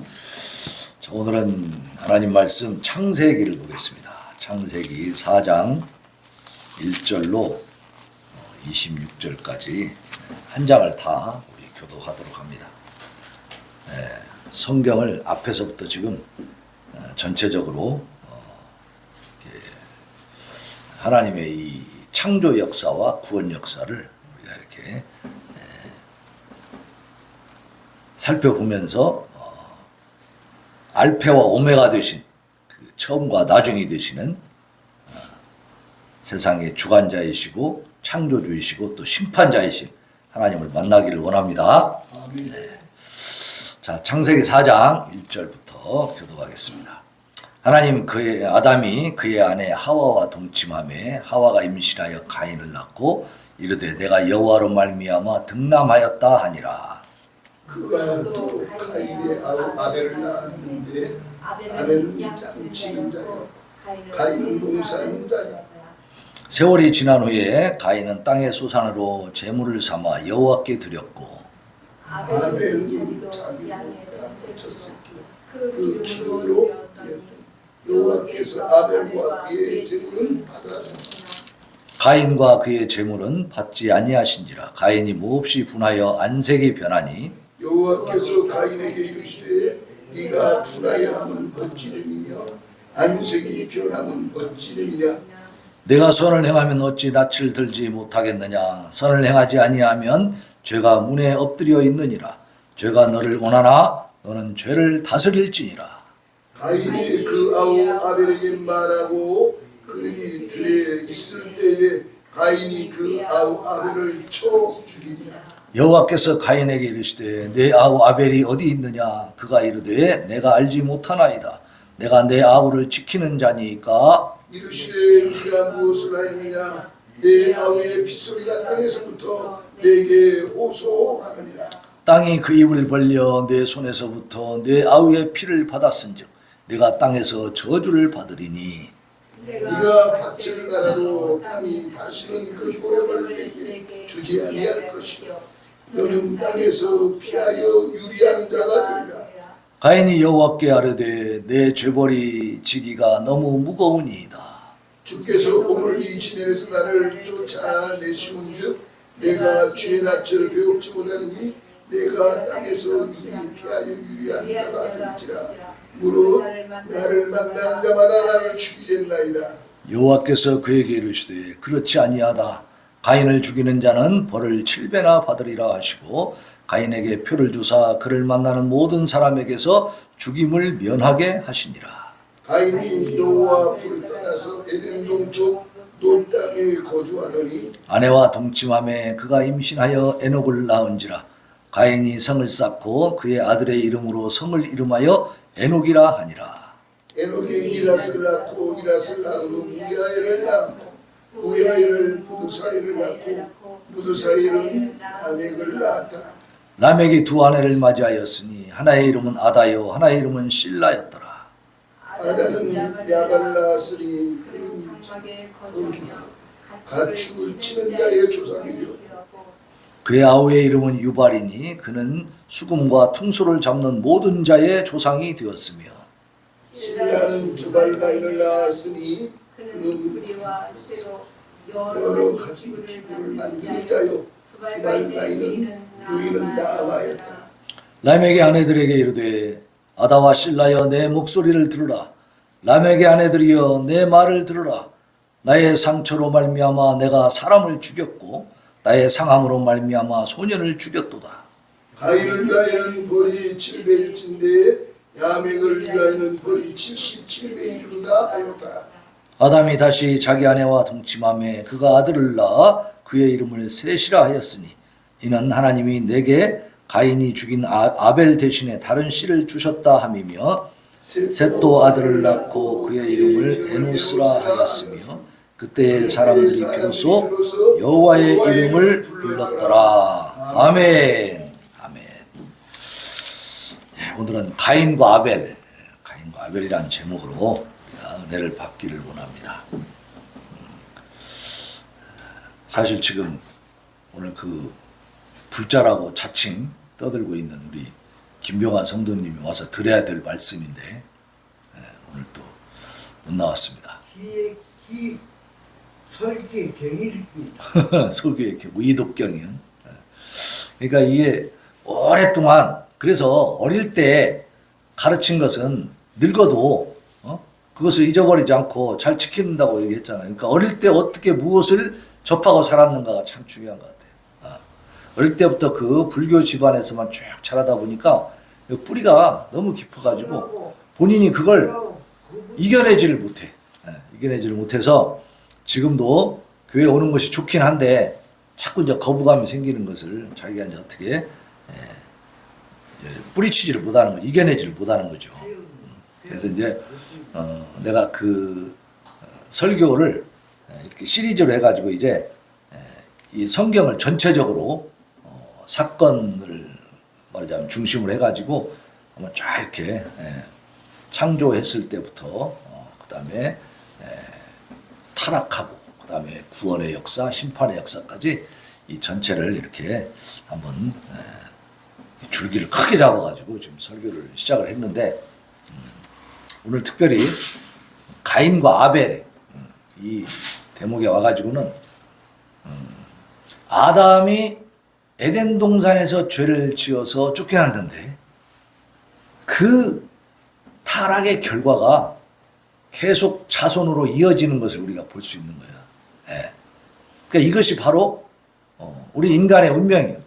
자, 오늘은 하나님 말씀 창세기를 보겠습니다. 창세기 4장 1절로 26절까지 한 장을 다 우리 교독하도록 합니다. 성경을 앞에서부터 지금 전체적으로 하나님의 이 창조 역사와 구원 역사를 우리가 이렇게 살펴보면서 알파와 오메가 되신 그 처음과 나중이 되시는 세상의 주관자이시고 창조주이시고 또 심판자이신 하나님을 만나기를 원합니다. 자, 창세기 4장 1절부터 교독하겠습니다. 하나님 아담이 그의 아내 하와와 동침하매 하와가 임신하여 가인을 낳고 이르되 내가 여호와로 말미암아 등남하였다 하니라. 그가 또 가인의 아벨을 낳았는데 아벨은 양치는 자요 가인은 농사인 자요. 세월이 지난 후에 가인은 땅의 소산으로 제물을 삼아 여호와께 드렸고 아벨은 자기 쳤으며 그 기름으로 여호와께서 아벨과 그의 제물은 받았으니 가인과 그의 제물은 받지 아니하신지라. 가인이 몹시 분하여 안색이 변하니 여호와께서 가인에게 이르시되 네가 분하여 함은 어찌됨이며 안색이 변함은 어찌됨이냐. 내가 선을 행하면 어찌 낯을 들지 못하겠느냐. 선을 행하지 아니하면 죄가 문에 엎드려 있느니라. 죄가 너를 원하나 너는 죄를 다스릴지니라. 가인이 그 아우 아벨에게 말하고 그들이 들에 있을 때에 가인이 그 아우 아벨을 쳐 죽이니라. 여호와께서 가인에게 이르시되 내 아우 아벨이 어디 있느냐. 그가 이르되 내가 알지 못하나이다. 내가 내 아우를 지키는 자니까. 이르시되 네가 무엇을 하였느냐. 내 아우의 핏소리가 땅에서부터 내게 호소하느니라. 땅이 그 입을 벌려 내 손에서부터 내 아우의 피를 받았은즉 내가 땅에서 저주를 받으리니. 네가 밭을 갈아도 땅이 다시는 그 효력을 내게 주지 아니할 것이요 너는 땅에서 피하여 유리한 자가 되리라. 가인이 여호와께 아뢰되 내 죄벌이 지기가 너무 무거우니이다. 주께서 오늘 이 지면에서 나를 쫓아내시온즉 내가 주의 낯을 배웁지 못하니 내가 땅에서 이리 피하여 유리한 자가 될지라. 무릇 나를 만난 자마다 나를 죽이겠나이다. 여호와께서 그에게 이르시되 그렇지 아니하다. 가인을 죽이는 자는 벌을 7배나 받으리라 하시고 가인에게 표를 주사 그를 만나는 모든 사람에게서 죽임을 면하게 하시니라. 가인이 여호와 앞을 떠나서 에덴 동쪽 논 땅에 거주하더니 아내와 동침함에 그가 임신하여 에녹을 낳은지라. 가인이 성을 쌓고 그의 아들의 이름으로 성을 이름하여 에녹이라 하니라. 에녹이 이랏을 낳고 이랏을 낳은 후 우야엘을 낳고 우야엘을 무드사엘을 낳고 무드사엘은 라멕을 낳았다. 라멕이 두 아내를 맞이하였으니 하나의 이름은 아다요 하나의 이름은 실라였더라. 아다는 야발을 낳았으니 가축을 치는 자의 조상이요 그의 아우의 이름은 유발이니 그는 수금과 퉁소를 잡는 모든 자의 조상이 되었으며 실라는 두발가인을 낳았으니 그는 여러 가지 기구를 만드는 자요 두발가인은 유인은 나아마였다. 라멕의 아내들에게 이르되 아다와 실라여 내 목소리를 들으라. 라멕의 아내들이여 내 말을 들으라. 나의 상처로 말미암아 내가 사람을 죽였고 나의 상함으로 말미암아 소년을 죽였도다. 가인을 위하여는 벌이 700일인데 라멕을 위하여는 벌이 77배이르다 하였다. 아담이 다시 자기 아내와 동침함에 그가 아들을 낳아 그의 이름을 셋이라 하였으니 이는 하나님이 내게 가인이 죽인 아벨 대신에 다른 씨를 주셨다 함이며 셋도 아들을 낳고 그의 이름을 에노스라 하였으며 그때 사람들이 비로소 여호와의 이름을 불렀더라. 아멘. 아멘. 오늘은 가인과 아벨이라는 제목으로 은혜를 받기를 원합니다. 사실 지금 오늘 그 불자라고 자칭 떠들고 있는 우리 김병환 성도님이 와서 드려야 될 말씀인데 오늘 또 못 나왔습니다. 설계 경일기 소교의 의독경이요. 그러니까 이게 오랫동안 그래서 어릴 때 가르친 것은 늙어도 그것을 잊어버리지 않고 잘 지킨다고 얘기했잖아요. 그러니까 어릴 때 어떻게 무엇을 접하고 살았는가가 참 중요한 것 같아요. 어릴 때부터 그 불교 집안에서만 쭉 자라다 보니까 뿌리가 너무 깊어가지고 본인이 그걸 이겨내지를 못해. 이겨내지를 못해서 지금도 교회 오는 것이 좋긴 한데 자꾸 이제 거부감이 생기는 것을 자기가 이제 어떻게 뿌리치지를 못하는 거, 이겨내지를 못하는 거죠. 그래서 이제 내가 그 설교를 이렇게 시리즈로 해가지고 이제 이 성경을 전체적으로 사건을 말하자면 중심으로 해가지고 한번 쫙 이렇게 창조했을 때부터 그다음에 타락하고 그다음에 구원의 역사, 심판의 역사까지 이 전체를 이렇게 한번 줄기를 크게 잡아가지고 지금 설교를 시작을 했는데 오늘 특별히 가인과 아벨의 이 대목에 와가지고는 아담이 에덴 동산에서 죄를 지어서 쫓겨났는데 그 타락의 결과가 계속 자손으로 이어지는 것을 우리가 볼 수 있는 거예요. 그러니까 이것이 바로 우리 인간의 운명이에요.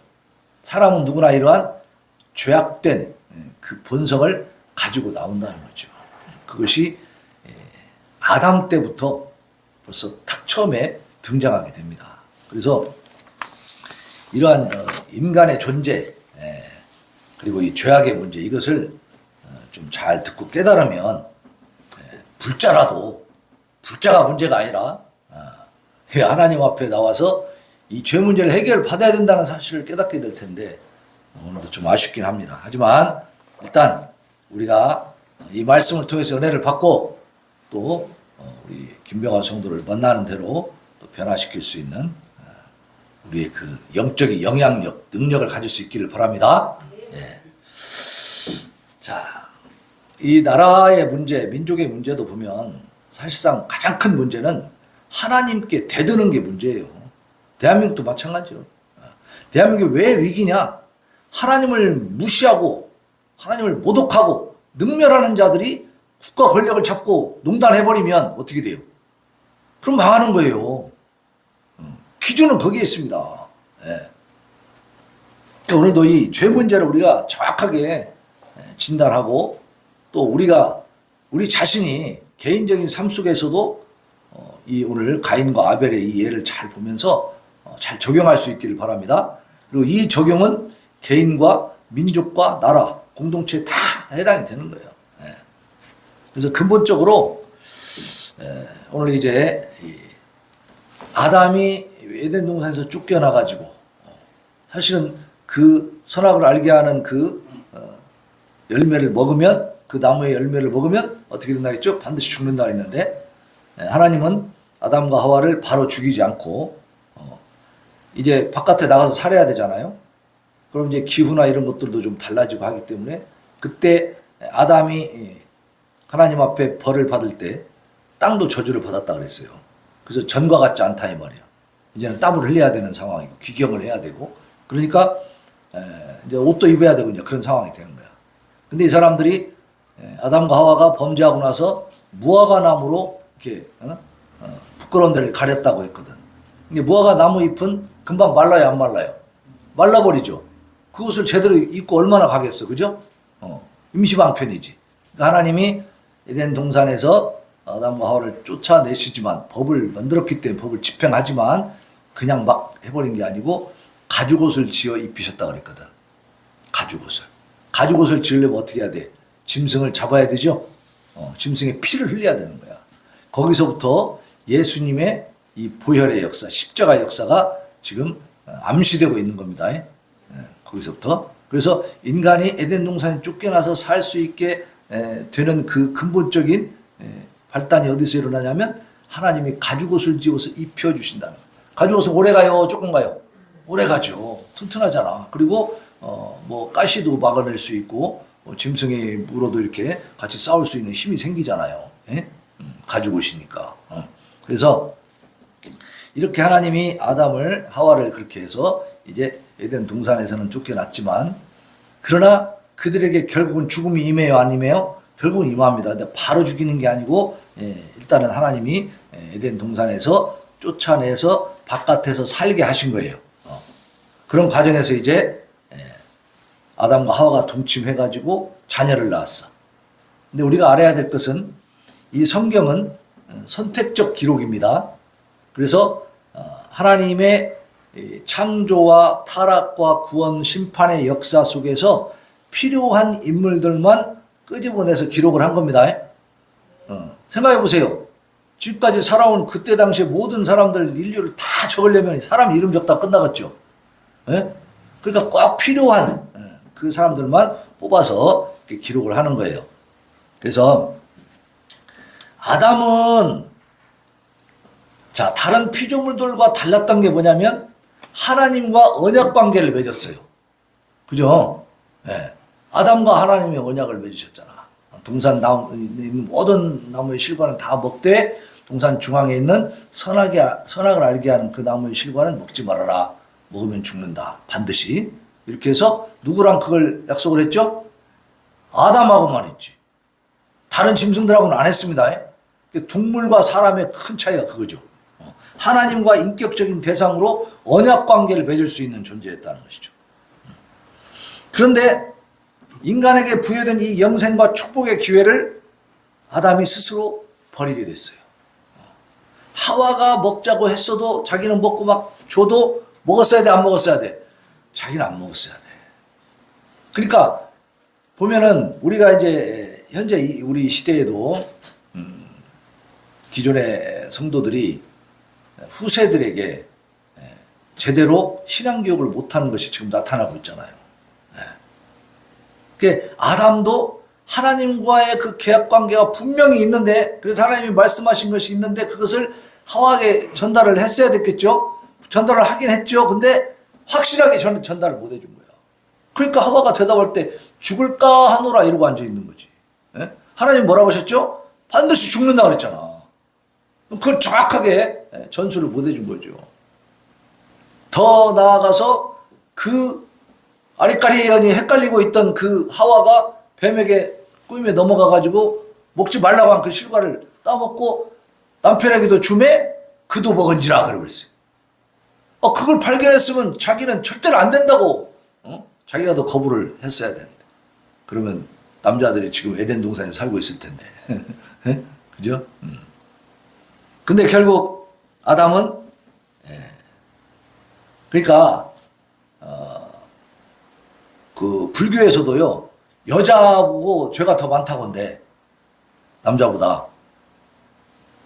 사람은 누구나 이러한 죄악된 그 본성을 가지고 나온다는 거죠. 그것이 아담 때부터 벌써 탁 처음에 등장하게 됩니다. 그래서 이러한 인간의 존재 그리고 이 죄악의 문제 이것을 좀 잘 듣고 깨달으면 불자가 문제가 아니라 하나님 앞에 나와서 이 죄 문제를 해결받아야 된다는 사실을 깨닫게 될 텐데 오늘도 좀 아쉽긴 합니다. 하지만 일단 우리가 이 말씀을 통해서 은혜를 받고 또 우리 김병환 성도를 만나는 대로 또 변화시킬 수 있는 우리의 그 영적인 영향력, 능력을 가질 수 있기를 바랍니다. 예. 자, 이 나라의 문제, 민족의 문제도 보면 사실상 가장 큰 문제는 하나님께 대드는 게 문제예요. 대한민국도 마찬가지요. 대한민국이 왜 위기냐? 하나님을 무시하고 하나님을 모독하고 능멸하는 자들이 국가 권력을 잡고 농단해버리면 어떻게 돼요? 그럼 망하는 거예요. 기준은 거기에 있습니다. 예. 오늘도 이 죄 문제를 우리가 정확하게 진단하고 또 우리 자신이 개인적인 삶 속에서도 이 오늘 가인과 아벨의 이 예를 잘 보면서 잘 적용할 수 있기를 바랍니다. 그리고 이 적용은 개인과 민족과 나라, 공동체에 다 해당이 되는 거예요. 예. 그래서 근본적으로 오늘 이제 아담이 에덴 동산에서 쫓겨나가지고 사실은 그 선악을 알게 하는 그 열매를 먹으면 그 나무의 열매를 먹으면 어떻게 된다 했죠? 반드시 죽는다 했는데 하나님은 아담과 하와를 바로 죽이지 않고 이제 바깥에 나가서 살아야 되잖아요. 그럼 이제 기후나 이런 것들도 좀 달라지고 하기 때문에 그때 아담이 하나님 앞에 벌을 받을 때 땅도 저주를 받았다 그랬어요. 그래서 전과 같지 않다 이 말이에요. 이제는 땀을 흘려야 되는 상황이고 귀경을 해야 되고 그러니까 이제 옷도 입어야 되고 이제 그런 상황이 되는 거야. 근데 이 사람들이 아담과 하와가 범죄하고 나서 무화과 나무로 이렇게 부끄러운 데를 가렸다고 했거든. 근데 무화과 나무 잎은 금방 말라요, 안 말라요? 말라버리죠. 그것을 제대로 입고 얼마나 가겠어, 그죠? 임시방편이지. 그러니까 하나님이 에덴 동산에서 아담과 하와를 쫓아내시지만 법을 만들었기 때문에 법을 집행하지만 그냥 막 해버린 게 아니고 가죽옷을 지어 입히셨다 그랬거든. 가죽옷을 지으려면 어떻게 해야 돼? 짐승을 잡아야 되죠. 짐승의 피를 흘려야 되는 거야. 거기서부터 예수님의 이 보혈의 역사, 십자가의 역사가 지금 암시되고 있는 겁니다. 거기서부터. 그래서 인간이 에덴 동산에 쫓겨나서 살 수 있게 되는 그 근본적인 발단이 어디서 일어나냐면 하나님이 가죽옷을 지어서 입혀주신다는 거예요. 가죽옷은 오래 가요? 조금 가요? 오래 가죠. 튼튼하잖아. 그리고 뭐 가시도 막아낼 수 있고 짐승의 물어도 이렇게 같이 싸울 수 있는 힘이 생기잖아요. 예? 가지고 오시니까. 그래서 이렇게 하나님이 아담을 하와를 그렇게 해서 이제 에덴 동산에서는 쫓겨났지만 그러나 그들에게 결국은 죽음이 임해요, 안 임해요? 결국은 임합니다. 근데 바로 죽이는 게 아니고 일단은 하나님이 에덴 동산에서 쫓아내서 바깥에서 살게 하신 거예요. 그런 과정에서 이제 아담과 하와가 동침해가지고 자녀를 낳았어. 근데 우리가 알아야 될 것은 이 성경은 선택적 기록입니다. 그래서 하나님의 창조와 타락과 구원, 심판의 역사 속에서 필요한 인물들만 끄집어내서 기록을 한 겁니다. 생각해 보세요. 지금까지 살아온 그때 당시에 모든 사람들 인류를 다 적으려면 사람 이름 적다 끝나겠죠. 그러니까 꼭 필요한 그 사람들만 뽑아서 기록을 하는 거예요. 그래서 아담은 자 다른 피조물들과 달랐던 게 뭐냐면 하나님과 언약 관계를 맺었어요. 그죠? 아담과 하나님의 언약을 맺으셨잖아. 동산 있는 모든 나무의 실과는 다 먹되 동산 중앙에 있는 선악을 알게 하는 그 나무의 실과는 먹지 말아라. 먹으면 죽는다. 반드시. 이렇게 해서 누구랑 그걸 약속을 했죠? 아담하고만 했지. 다른 짐승들하고는 안 했습니다. 동물과 사람의 큰 차이가 그거죠. 하나님과 인격적인 대상으로 언약 관계를 맺을 수 있는 존재였다는 것이죠. 그런데 인간에게 부여된 이 영생과 축복의 기회를 아담이 스스로 버리게 됐어요. 하와가 먹자고 했어도 자기는 먹고 막 줘도 먹었어야 돼, 안 먹었어야 돼? 자기는 안 먹었어야 돼. 그러니까 보면은 우리가 이제 현재 우리 시대에도 기존의 성도들이 후세들에게 제대로 신앙교육을 못하는 것이 지금 나타나고 있잖아요. 그러니까 아담도 하나님과의 그 계약 관계가 분명히 있는데 그래서 하나님이 말씀하신 것이 있는데 그것을 하와에게 전달을 했어야 됐겠죠. 전달을 하긴 했죠. 근데 확실하게 전달을 못 해준 거야. 그러니까 하와가 대답할 때 죽을까 하노라 이러고 앉아 있는 거지. 하나님 뭐라고 하셨죠? 반드시 죽는다 그랬잖아. 그걸 정확하게 전수를 못 해준 거죠. 더 나아가서 그 아리까리언이 헷갈리고 있던 그 하와가 뱀에게 꾸임에 넘어가가지고 먹지 말라고 한 그 실과를 따먹고 남편에게도 주매 그도 먹은지라 그러고 있어요. 그걸 발견했으면 자기는 절대로 안 된다고 자기가 더 거부를 했어야 되는데 그러면 남자들이 지금 에덴 동산에 살고 있을 텐데 그죠? 근데 결국 아담은 그러니까 그 불교에서도요 여자보고 죄가 더 많다고 한대 남자보다.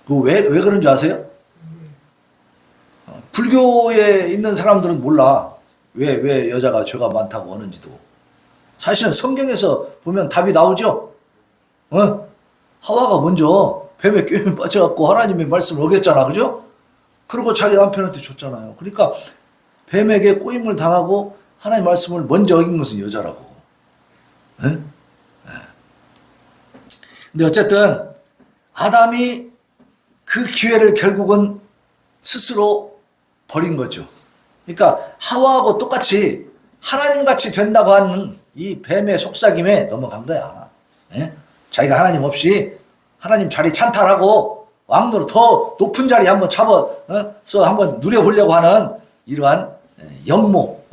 그 왜 그런 줄 아세요? 불교에 있는 사람들은 몰라. 왜 여자가 죄가 많다고 하는지도. 사실은 성경에서 보면 답이 나오죠. 하와가 먼저 뱀의 꾀에 빠져갖고 하나님의 말씀을 어겼잖아. 그죠? 그리고 자기 남편한테 줬잖아요. 그러니까 뱀에게 꼬임을 당하고 하나님 말씀을 먼저 어긴 것은 여자라고. 근데 어쨌든 아담이 그 기회를 결국은 스스로 버린 거죠. 그러니까 하와하고 똑같이 하나님같이 된다고 하는 이 뱀의 속삭임에 넘어간 거야. 자기가 하나님 없이 하나님 자리 찬탈하고 왕노로 더 높은 자리 한번 잡아서 한번 누려보려고 하는 이러한 역모,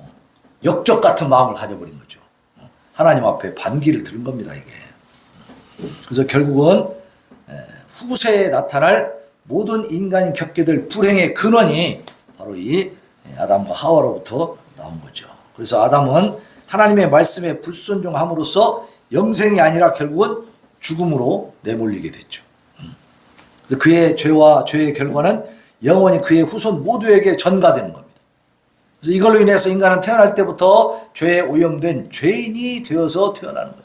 역적 같은 마음을 가져버린 거죠. 하나님 앞에 반기를 들은 겁니다, 이게. 그래서 결국은 후세에 나타날 모든 인간이 겪게 될 불행의 근원이 바로 이 아담과 하와로부터 나온 거죠. 그래서 아담은 하나님의 말씀에 불순종함으로써 영생이 아니라 결국은 죽음으로 내몰리게 됐죠. 그래서 그의 죄와 죄의 결과는 영원히 그의 후손 모두에게 전가되는 겁니다. 그래서 이걸로 인해서 인간은 태어날 때부터 죄에 오염된 죄인이 되어서 태어나는 거예요.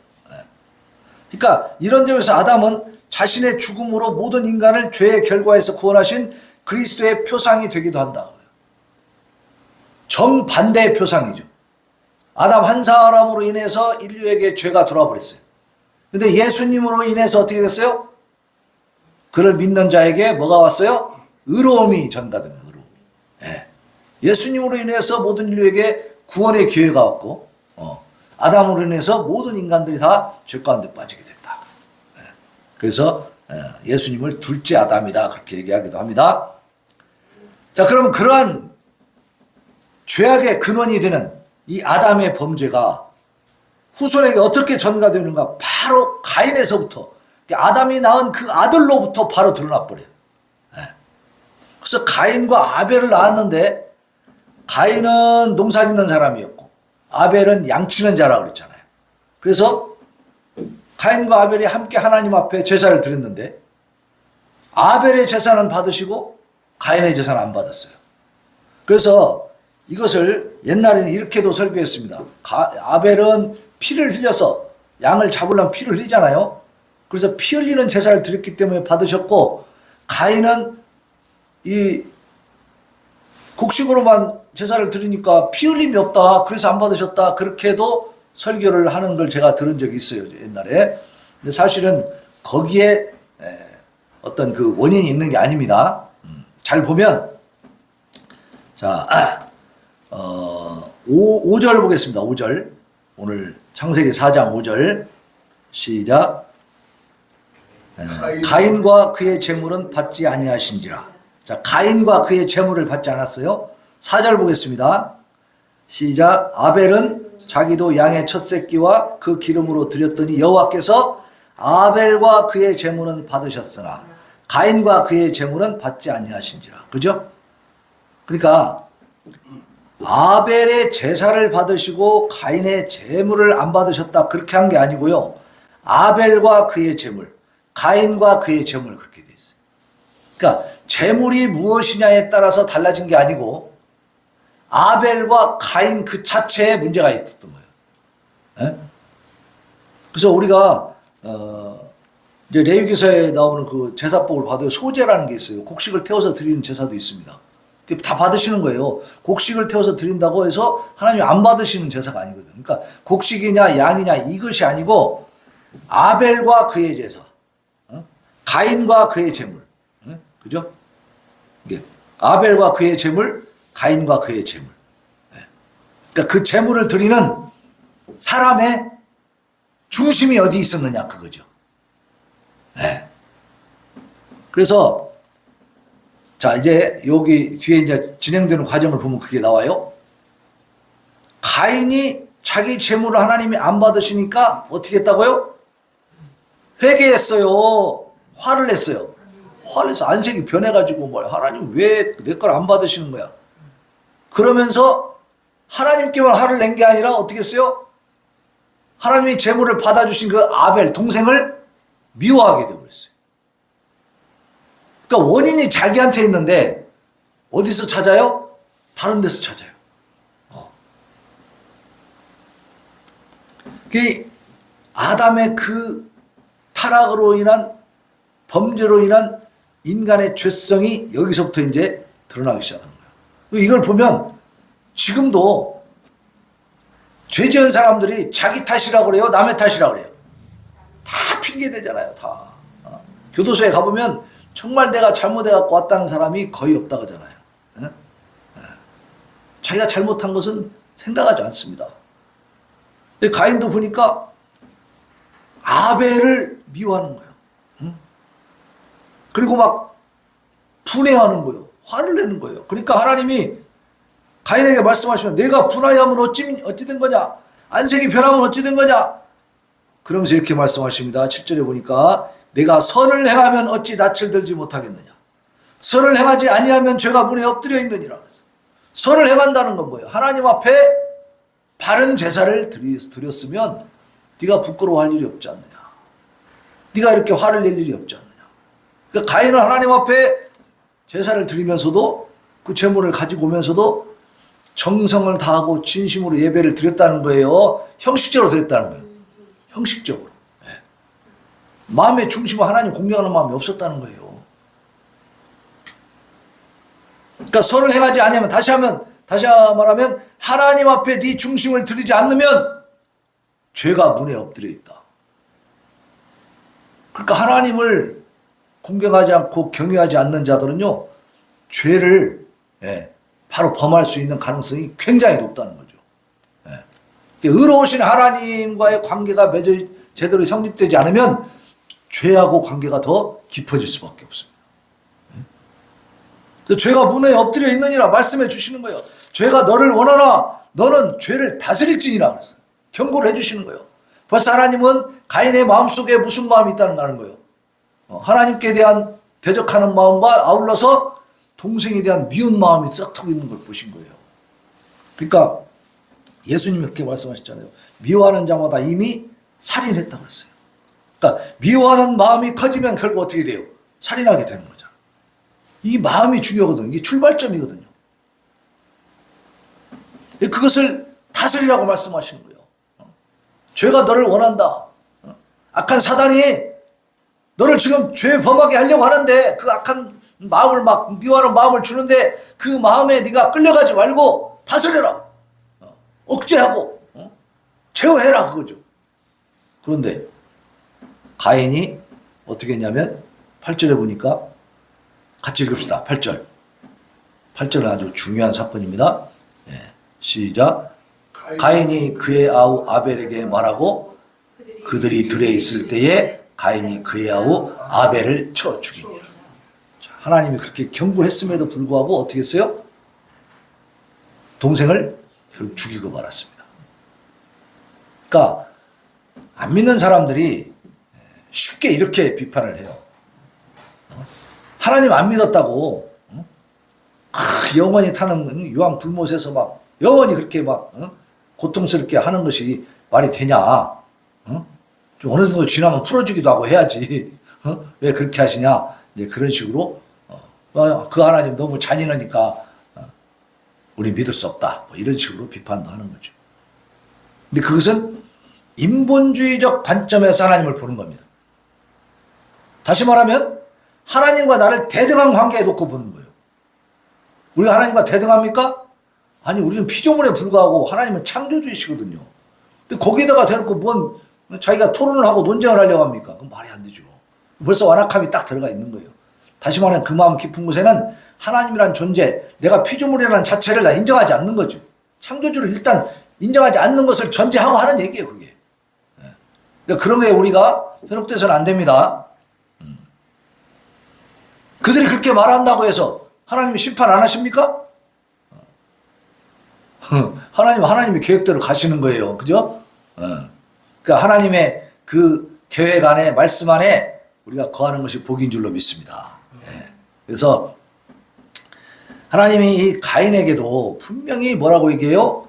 그러니까 이런 점에서 아담은 자신의 죽음으로 모든 인간을 죄의 결과에서 구원하신 그리스도의 표상이 되기도 한다고요. 정반대의 표상이죠. 아담 한 사람으로 인해서 인류에게 죄가 들어와 버렸어요. 근데 예수님으로 인해서 어떻게 됐어요? 그를 믿는 자에게 뭐가 왔어요? 의로움이 전가되는 의로움이. 예. 예수님으로 인해서 모든 인류에게 구원의 기회가 왔고, 아담으로 인해서 모든 인간들이 다 죄 가운데 빠지게 됐다. 예. 그래서 예수님을 둘째 아담이다 그렇게 얘기하기도 합니다. 자, 그럼 그러한 죄악의 근원이 되는 이 아담의 범죄가 후손에게 어떻게 전가되는가? 바로 가인에서부터, 아담이 낳은 그 아들로부터 바로 드러나 버려요. 그래서 가인과 아벨을 낳았는데, 가인은 농사 짓는 사람이었고 아벨은 양치는 자라고 그랬잖아요. 그래서 가인과 아벨이 함께 하나님 앞에 제사를 드렸는데, 아벨의 제사는 받으시고 가인의 제사는 안 받았어요. 그래서 이것을 옛날에는 이렇게도 설교했습니다. 아벨은 피를 흘려서, 양을 잡으려면 피를 흘리잖아요. 그래서 피 흘리는 제사를 드렸기 때문에 받으셨고, 가인은 이 곡식으로만 제사를 드리니까 피 흘림이 없다, 그래서 안 받으셨다, 그렇게도 설교를 하는 걸 제가 들은 적이 있어요, 옛날에. 근데 사실은 거기에 어떤 그 원인이 있는 게 아닙니다. 잘 보면, 자, 5절 보겠습니다. 5절. 오늘 창세기 4장 5절. 시작. 가인과 그의 재물은 받지 아니하신지라. 자, 가인과 그의 재물을 받지 않았어요. 4절 보겠습니다. 시작. 아벨은 자기도 양의 첫 새끼와 그 기름으로 드렸더니 여호와께서 아벨과 그의 재물은 받으셨으나 가인과 그의 재물은 받지 아니하신지라. 그죠? 그러니까 아벨의 제사를 받으시고 가인의 재물을 안 받으셨다, 그렇게 한 게 아니고요. 아벨과 그의 재물, 가인과 그의 재물, 그렇게 돼 있어요. 그러니까 재물이 무엇이냐에 따라서 달라진 게 아니고 아벨과 가인 그 자체에 문제가 있었던 거예요. 에? 그래서 우리가 이제 레위기서에 나오는 그 제사법을 봐도 소제라는 게 있어요. 곡식을 태워서 드리는 제사도 있습니다. 다 받으시는 거예요. 곡식을 태워서 드린다고 해서 하나님이 안 받으시는 제사가 아니거든요. 그러니까 곡식이냐 양이냐 이것이 아니고 아벨과 그의 제사, 가인과 그의 제물, 그죠? 이게 아벨과 그의 제물, 가인과 그의 제물. 그러니까 그 제물을 드리는 사람의 중심이 어디 있었느냐, 그거죠. 그래서 자, 이제 여기 뒤에 이제 진행되는 과정을 보면 그게 나와요. 가인이 자기 재물을 하나님이 안 받으시니까 어떻게 했다고요? 회개했어요. 화를 냈어요. 화를 내서 안색이 변해가지고 뭐 하나님 왜 내 걸 안 받으시는 거야? 그러면서 하나님께만 화를 낸 게 아니라 어떻게 했어요? 하나님이 재물을 받아주신 그 아벨 동생을 미워하게 되어버렸어요. 그러니까 원인이 자기한테 있는데 어디서 찾아요? 다른 데서 찾아요. 그 아담의 그 타락으로 인한, 범죄로 인한 인간의 죄성이 여기서부터 이제 드러나기 시작하는 거예요. 이걸 보면 지금도 죄 지은 사람들이 자기 탓이라고 그래요? 남의 탓이라고 그래요? 다 핑계대잖아요, 다. 교도소에 가보면 정말 내가 잘못해갖고 왔다는 사람이 거의 없다고 하잖아요. 자기가 잘못한 것은 생각하지 않습니다. 가인도 보니까 아벨을 미워하는 거예요. 그리고 막 분해하는 거예요. 화를 내는 거예요. 그러니까 하나님이 가인에게 말씀하시면 내가 분하여하면 어찌 된 거냐? 안색이 변하면 어찌 된 거냐? 그러면서 이렇게 말씀하십니다. 7절에 보니까 내가 선을 행하면 어찌 낯을 들지 못하겠느냐? 선을 행하지 아니하면 죄가 문에 엎드려 있느니라. 선을 행한다는 건 뭐예요? 하나님 앞에 바른 제사를 드렸으면 네가 부끄러워할 일이 없지 않느냐? 네가 이렇게 화를 낼 일이 없지 않느냐? 그러니까 가인은 하나님 앞에 제사를 드리면서도 그 제물을 가지고 오면서도 정성을 다하고 진심으로 예배를 드렸다는 거예요. 형식적으로 드렸다는 거예요. 형식적으로. 마음의 중심은 하나님 공경하는 마음이 없었다는 거예요. 그러니까 선을 행하지 아니하면, 다시 하면 다시 말하면 하나님 앞에 네 중심을 들이지 않으면 죄가 문에 엎드려 있다. 그러니까 하나님을 공경하지 않고 경외하지 않는 자들은요, 죄를 바로 범할 수 있는 가능성이 굉장히 높다는 거죠. 의로우신 하나님과의 관계가 제대로 성립되지 않으면 죄하고 관계가 더 깊어질 수밖에 없습니다. 죄가 문에 엎드려 있느니라 말씀해 주시는 거예요. 죄가 너를 원하나 너는 죄를 다스릴지니라 그랬어요. 경고를 해주시는 거예요. 벌써 하나님은 가인의 마음속에 무슨 마음이 있다는 거예요. 하나님께 대한 대적하는 마음과 아울러서 동생에 대한 미운 마음이 썩트고 있는 걸 보신 거예요. 그러니까 예수님이 그렇게 말씀하셨잖아요. 미워하는 자마다 이미 살인했다고 했어요. 그러니까 미워하는 마음이 커지면 결국 어떻게 돼요? 살인하게 되는 거잖아요. 이 마음이 중요하거든요. 이게 출발점이거든요. 그것을 다스리라고 말씀하시는 거예요. 죄가 너를 원한다. 악한 사단이 너를 지금 죄 범하게 하려고 하는데 그 악한 마음을 막 미워하는 마음을 주는데 그 마음에 네가 끌려가지 말고 다스려라. 억제하고 제어해라 그거죠. 그런데 가인이 어떻게 했냐면 8절에 보니까 같이 읽읍시다. 8절. 8절은 아주 중요한 사건입니다. 시작. 가인이 그의 아우 아벨에게 말하고 그들이 들에 있을 때에 가인이 그의 아우 아벨을 쳐 죽이니라. 하나님이 그렇게 경고했음에도 불구하고 어떻게 했어요? 동생을 결국 죽이고 말았습니다. 그러니까 안 믿는 사람들이 쉽게 이렇게 비판을 해요. 하나님 안 믿었다고 영원히 타는 유황 불못에서 막 영원히 그렇게 막 고통스럽게 하는 것이 말이 되냐? 좀 어느 정도 지나면 풀어주기도 하고 해야지. 왜 그렇게 하시냐? 이제 그런 식으로 그 하나님 너무 잔인하니까 우리 믿을 수 없다. 뭐 이런 식으로 비판도 하는 거죠. 근데 그것은 인본주의적 관점에서 하나님을 보는 겁니다. 다시 말하면 하나님과 나를 대등한 관계에 놓고 보는 거예요. 우리가 하나님과 대등합니까? 아니, 우리는 피조물에 불과하고 하나님은 창조주이시거든요. 근데 거기에다가 대놓고 뭔 자기가 토론을 하고 논쟁을 하려고 합니까? 그건 말이 안 되죠. 벌써 완악함이 딱 들어가 있는 거예요. 다시 말하면 그 마음 깊은 곳에는 하나님이란 존재, 내가 피조물이라는 자체를 다 인정하지 않는 거죠. 창조주를 일단 인정하지 않는 것을 전제하고 하는 얘기예요, 그게. 그러니까 그런 게 우리가 현혹돼서는 안 됩니다. 그들이 그렇게 말한다고 해서 하나님이 심판 안 하십니까? 하나님이 계획대로 가시는 거예요. 그죠? 그러니까 하나님의 그 계획 안에, 말씀 안에 우리가 거하는 것이 복인 줄로 믿습니다. 그래서 하나님이 이 가인에게도 분명히 뭐라고 얘기해요?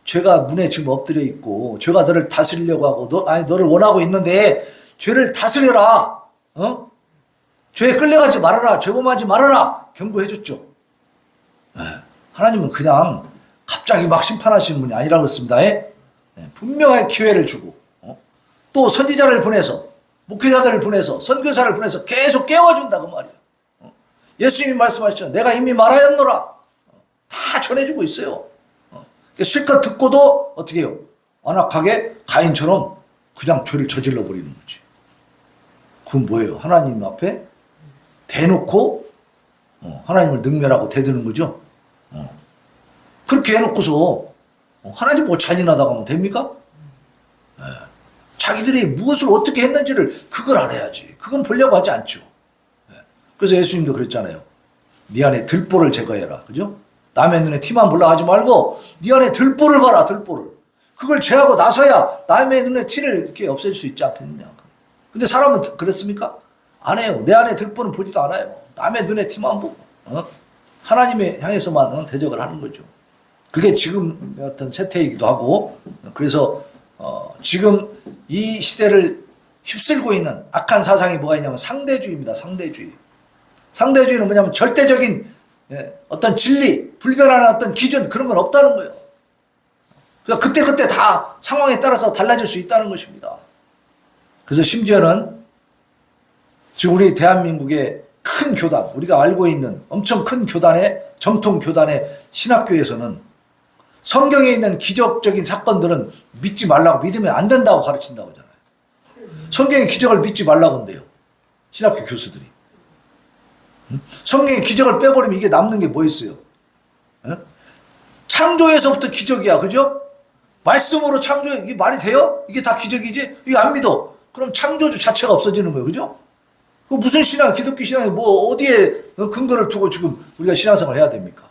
죄가 문에 지금 엎드려 있고 죄가 너를 다스리려고 하고 너를 원하고 있는데 죄를 다스려라. 죄에 끌려가지 말아라. 죄범하지 말아라. 경고해 줬죠. 하나님은 그냥 갑자기 막 심판하시는 분이 아니라고 했습니다. 분명하게 기회를 주고 또 선지자를 보내서 목회자들을 보내서 선교사를 보내서 계속 깨워준다 그 말이에요. 예수님이 말씀하셨죠. 내가 이미 말하였노라. 다 전해주고 있어요. 실컷 듣고도 어떻게 해요? 완악하게 가인처럼 그냥 죄를 저질러 버리는 거지. 그건 뭐예요? 하나님 앞에 대놓고 하나님을 능멸하고 대드는 거죠. 그렇게 해놓고서 하나님 뭐 잔인하다고 하면 됩니까? 자기들이 무엇을 어떻게 했는지를 그걸 알아야지. 그건 보려고 하지 않죠. 그래서 예수님도 그랬잖아요. 네 안에 들보를 제거해라. 그죠? 남의 눈에 티만 보려 하지 말고 네 안에 들보를 봐라. 들보를. 그걸 제하고 나서야 남의 눈에 티를 이렇게 없앨 수 있지 않겠느냐. 근데 사람은 그랬습니까? 안 해요. 내 안에 들보는 보지도 않아요. 남의 눈에 티만 보고 하나님의 향해서만 대적을 하는 거죠. 그게 지금 어떤 세태이기도 하고, 그래서 지금 이 시대를 휩쓸고 있는 악한 사상이 뭐가 있냐면 상대주의입니다. 상대주의. 상대주의는 뭐냐면 절대적인 어떤 진리, 불변하는 어떤 기준, 그런 건 없다는 거예요. 그러니까 그때그때 다 상황에 따라서 달라질 수 있다는 것입니다. 그래서 심지어는 지금 우리 대한민국의 큰 교단, 우리가 알고 있는 엄청 큰 교단의 정통 교단의 신학교에서는 성경에 있는 기적적인 사건들은 믿지 말라고, 믿으면 안 된다고 가르친다고 하잖아요. 성경의 기적을 믿지 말라고 한대요, 신학교 교수들이. 성경의 기적을 빼버리면 이게 남는 게 뭐 있어요? 창조에서부터 기적이야, 그죠? 말씀으로 창조, 이게 말이 돼요? 이게 다 기적이지? 이거 안 믿어. 그럼 창조주 자체가 없어지는 거예요, 그죠? 그 무슨 신앙, 기독교 신앙이 뭐 어디에 근거를 두고 지금 우리가 신앙생활을 해야 됩니까?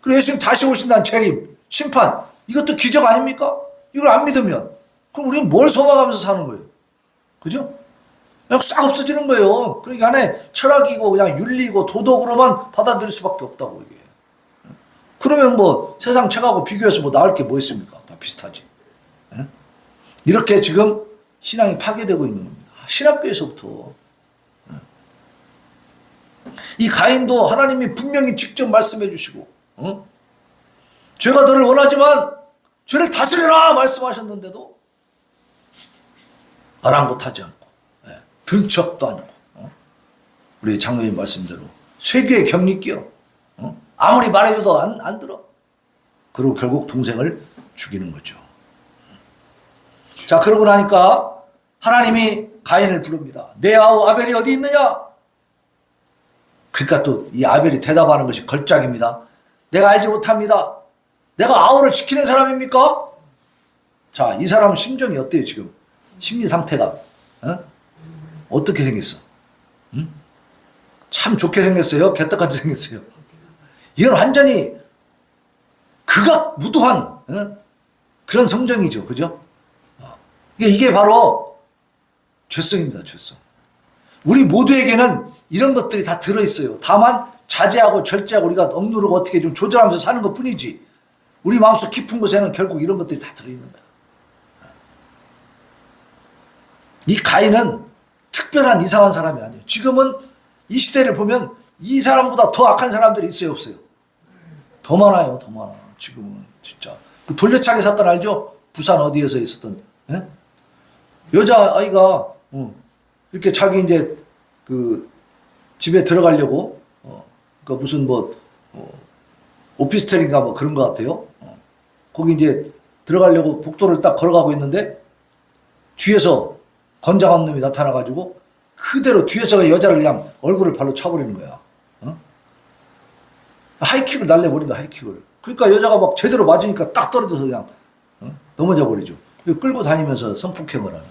그리고 예수님 다시 오신다는 재림, 심판, 이것도 기적 아닙니까? 이걸 안 믿으면 그럼 우리는 뭘 소망하면서 사는 거예요? 그죠? 그냥 싹 없어지는 거예요. 그러니까 안에 철학이고 그냥 윤리고 도덕으로만 받아들일 수밖에 없다고, 이게. 그러면 뭐 세상 책하고 비교해서 뭐 나을 게 뭐 있습니까? 다 비슷하지. 이렇게 지금 신앙이 파괴되고 있는 겁니다. 신학교에서부터. 이 가인도 하나님이 분명히 직접 말씀해 주시고, 죄가 너를 원하지만 죄를 다스려라 말씀하셨는데도 아랑곳하지 않고, 든 척도 않고, 우리 장로님 말씀대로 쇠귀에 격리 끼어, 아무리 말해줘도 안 들어. 그리고 결국 동생을 죽이는 거죠. 자, 그러고 나니까 하나님이 가인을 부릅니다. 내 아우 아벨이 어디 있느냐? 그러니까 또 이 아벨이 대답하는 것이 걸작입니다. 내가 알지 못합니다. 내가 아우를 지키는 사람입니까? 자, 이 사람 심정이 어때요, 지금? 심리 상태가. 어떻게 생겼어? 참 좋게 생겼어요? 개떡같이 생겼어요? 이건 완전히 극악무도한 그런 성정이죠, 그죠? 이게 바로 죄성입니다, 죄성. 우리 모두에게는 이런 것들이 다 들어있어요. 다만 자제하고 절제하고 우리가 억누르고 어떻게 좀 조절하면서 사는 것 뿐이지, 우리 마음속 깊은 곳에는 결국 이런 것들이 다 들어있는 거야. 이 가인은 특별한 이상한 사람이 아니에요. 지금은 이 시대를 보면 이 사람보다 더 악한 사람들이 있어요, 없어요? 더 많아요, 더 많아. 지금은 진짜. 그 돌려차기 사건 알죠? 부산 어디에서 있었던, 여자아이가, 이렇게 자기 이제 그 집에 들어가려고, 그 무슨 뭐, 오피스텔인가 뭐 그런 것 같아요. 거기 이제 들어가려고 복도를 딱 걸어가고 있는데 뒤에서 건장한 놈이 나타나가지고 그대로 뒤에서 여자를 그냥 얼굴을 발로 차버리는 거야. 하이킥을 날려버린다, 하이킥을. 그러니까 여자가 막 제대로 맞으니까 딱 떨어져서 그냥 넘어져 버리죠. 끌고 다니면서 성폭행을 하는.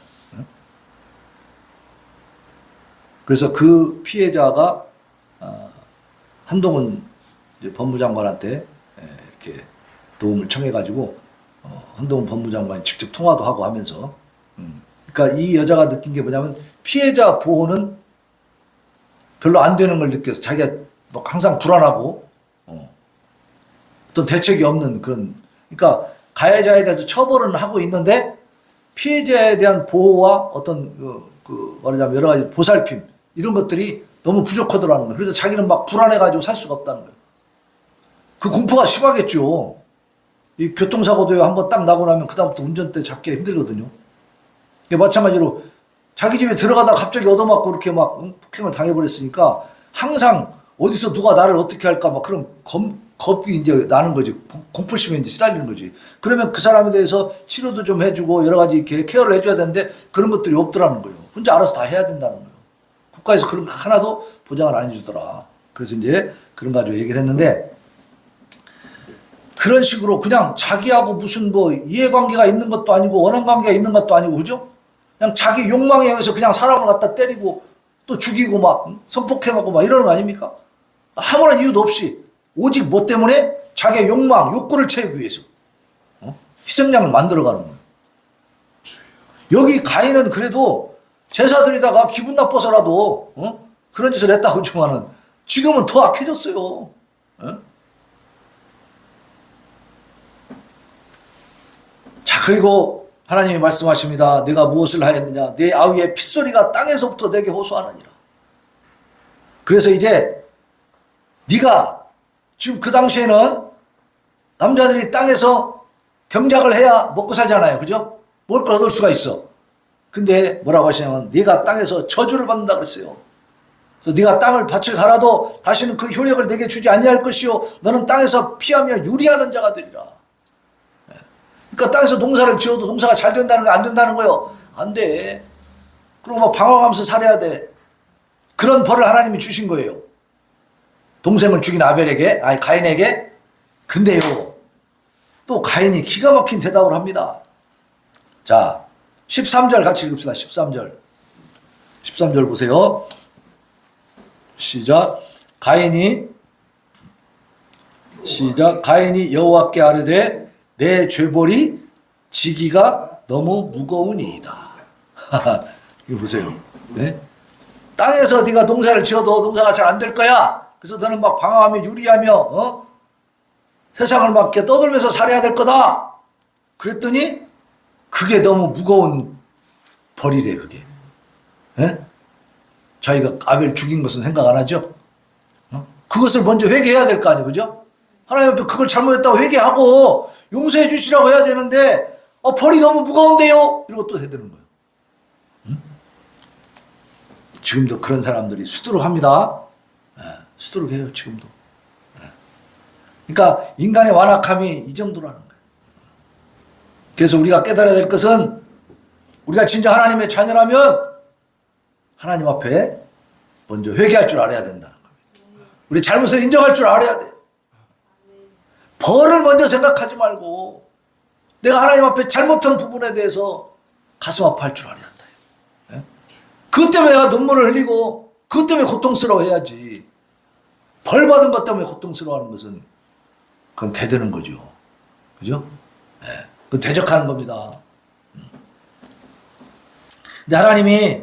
그래서 그 피해자가 한동훈 법무장관한테 이렇게 도움을 청해가지고 한동훈 법무장관이 직접 통화도 하고 하면서, 그러니까 이 여자가 느낀 게 뭐냐면 피해자 보호는 별로 안 되는 걸 느껴서 자기가 뭐 항상 불안하고 어떤 대책이 없는 그런, 그러니까 가해자에 대해서 처벌은 하고 있는데 피해자에 대한 보호와 어떤 말하자면 여러 가지 보살핌 이런 것들이 너무 부족하더라는 거예요. 그래서 자기는 막 불안해가지고 살 수가 없다는 거예요. 그 공포가 심하겠죠. 이 교통사고도 한번 딱 나고 나면 그다음부터 운전대 잡기가 힘들거든요. 마찬가지로 자기 집에 들어가다가 갑자기 얻어맞고 이렇게 막 폭행을 당해버렸으니까 항상 어디서 누가 나를 어떻게 할까 막 그런 겁이 이제 나는 거지. 공포심에 이제 시달리는 거지. 그러면 그 사람에 대해서 치료도 좀 해주고 여러 가지 이렇게 케어를 해줘야 되는데 그런 것들이 없더라는 거예요. 혼자 알아서 다 해야 된다는 거예요. 국가에서 그런 거 하나도 보장을 안 해주더라. 그래서 이제 그런 가지고 얘기를 했는데, 그런 식으로 그냥 자기하고 무슨 뭐 이해관계가 있는 것도 아니고 원한관계가 있는 것도 아니고, 그죠? 그냥 자기 욕망에 의해서 그냥 사람을 갖다 때리고 또 죽이고 막 성폭행하고 막 이러는 거 아닙니까? 아무런 이유도 없이 오직 뭐 때문에? 자기의 욕망, 욕구를 채우기 위해서 희생양을 만들어가는 거예요. 여기 가인은 그래도 제사 드리다가 기분 나빠서라도 그런 짓을 했다고 하지만은 지금은 더 악해졌어요. 자, 그리고 하나님이 말씀하십니다. 내가 무엇을 하였느냐? 내 아우의 핏소리가 땅에서부터 내게 호소하느니라. 그래서 이제 네가 지금 그 당시에는 남자들이 땅에서 경작을 해야 먹고 살잖아요, 그죠? 먹을 걸 얻을 수가 있어. 근데 뭐라고 하시냐면 네가 땅에서 저주를 받는다 그랬어요. 그래서 네가 땅을 밭을 갈아도 다시는 그 효력을 내게 주지 아니할 것이요 너는 땅에서 피하며 유리하는 자가 되리라. 그러니까 땅에서 농사를 지어도 농사가 잘 된다는 거 안 된다는 거요? 안 돼. 그리고 막 방황하면서 살아야 돼. 그런 벌을 하나님이 주신 거예요. 동생을 죽인 아벨에게, 아니 가인에게. 근데요, 또 가인이 기가 막힌 대답을 합니다. 자, 13절 같이 읽읍시다. 13절. 13절 보세요. 시작. 가인이 여호와께 아뢰되 내 죄벌이 지기가 너무 무거우니이다. 이거 보세요. 네? 땅에서 네가 농사를 지어도 농사가 잘 안 될 거야. 그래서 너는 막 방황하며 유리하며 세상을 막 이렇게 떠돌면서 살아야 될 거다. 그랬더니 그게 너무 무거운 벌이래 그게. 네? 자기가 아벨 죽인 것은 생각 안 하죠? 그것을 먼저 회개해야 될 거 아니에요, 그죠? 하나님 앞에 그걸 잘못했다고 회개하고 용서해 주시라고 해야 되는데 벌이 너무 무거운데요? 이러고 또 해드는 거예요. 지금도 그런 사람들이 수두룩합니다. 수두룩해요 지금도. 그러니까 인간의 완악함이 이 정도라는 거예요. 그래서 우리가 깨달아야 될 것은 우리가 진짜 하나님의 자녀라면 하나님 앞에 먼저 회개할 줄 알아야 된다는 겁니다. 우리 잘못을 인정할 줄 알아야 돼요. 벌을 먼저 생각하지 말고 내가 하나님 앞에 잘못한 부분에 대해서 가슴 아파할 줄 알아야 한다. 그것 때문에 내가 눈물을 흘리고 그것 때문에 고통스러워해야지. 벌 받은 것 때문에 고통스러워하는 것은 그건 대드는 거죠. 그죠? 그건 대적하는 겁니다. 근데 하나님이